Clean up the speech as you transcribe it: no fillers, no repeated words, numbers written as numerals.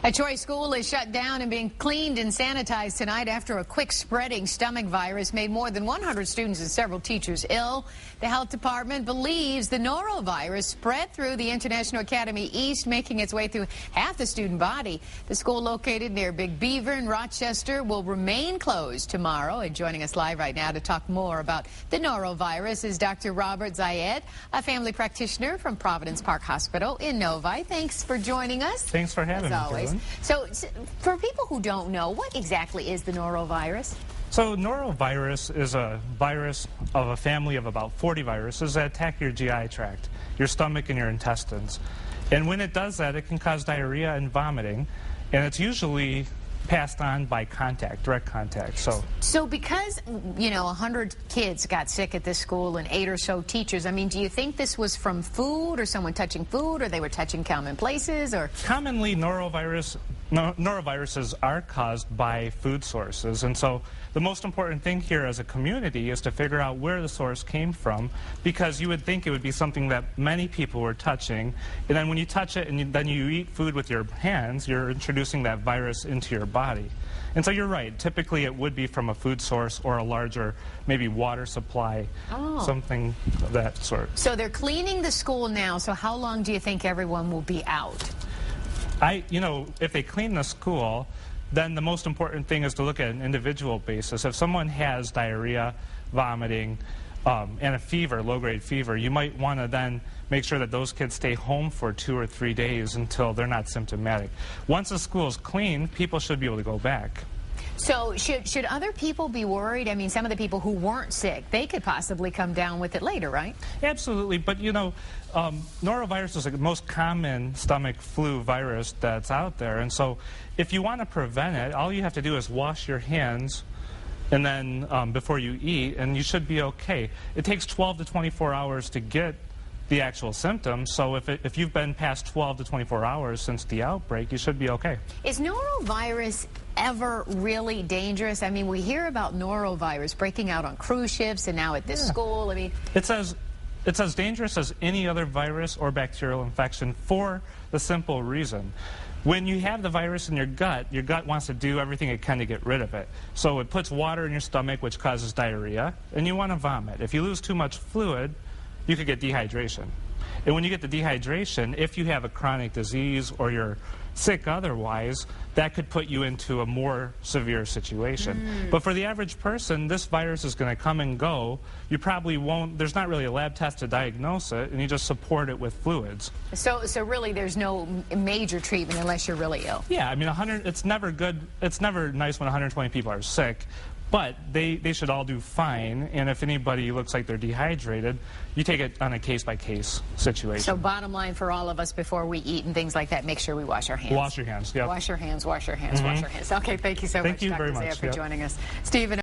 A Troy school is shut down and being cleaned and sanitized tonight after a quick spreading stomach virus made more than 100 students and several teachers ill. The health department believes the norovirus spread through the International Academy East, making its way through half the student body. The school, located near Big Beaver in Rochester, will remain closed tomorrow. And joining us live right now to talk more about the norovirus is Dr. Robert Zaid, a family practitioner from Providence Park Hospital in Novi. Thanks for joining us. Thanks for having me, as always. So, for people who don't know, what exactly is the norovirus? So, norovirus is a virus of a family of about 40 viruses that attack your GI tract, your stomach and your intestines. And when it does that, it can cause diarrhea and vomiting, and it's usually passed on by contact, direct contact. So because, 100 kids got sick at this school and 8 or so teachers, I mean, do you think this was from food or someone touching food, or they were touching common places, or? Commonly, noroviruses are caused by food sources, and so the most important thing here as a community is to figure out where the source came from, because you would think it would be something that many people were touching, and then when you touch it and then you eat food with your hands, you're introducing that virus into your body. And so you're right, typically it would be from a food source or a larger, maybe water supply, something of that sort. So they're cleaning the school now, so how long do you think everyone will be out? If they clean the school, then the most important thing is to look at an individual basis. If someone has diarrhea, vomiting, and a fever, low-grade fever, you might want to then make sure that those kids stay home for 2 or 3 days until they're not symptomatic. Once the school is clean, people should be able to go back. So should other people be worried? I mean, some of the people who weren't sick, they could possibly come down with it later, right? Absolutely, but norovirus is the most common stomach flu virus that's out there, and so if you want to prevent it, all you have to do is wash your hands and then before you eat, and you should be okay. It takes 12 to 24 hours to get the actual symptoms, so if you've been past 12 to 24 hours since the outbreak, you should be okay. Is norovirus ever really dangerous? I mean, we hear about norovirus breaking out on cruise ships and now at this school. I mean, it's as dangerous as any other virus or bacterial infection for the simple reason. When you have the virus in your gut wants to do everything it can to get rid of it. So it puts water in your stomach, which causes diarrhea, and you want to vomit. If you lose too much fluid, you could get dehydration. And when you get the dehydration, if you have a chronic disease or you're sick otherwise, that could put you into a more severe situation. But for the average person, this virus is going to come and go. You probably won't, there's not really a lab test to diagnose it, and you just support it with fluids. So really there's no major treatment unless you're really ill? Yeah, I mean, it's never good, it's never nice when 120 people are sick. But they should all do fine, and if anybody looks like they're dehydrated, you take it on a case-by-case situation. So bottom line for all of us before we eat and things like that, make sure we wash our hands. Wash your hands, yeah. Wash your hands, wash your hands, wash your hands. Okay, thank you so much, Thank you very much, for joining us. Stephen.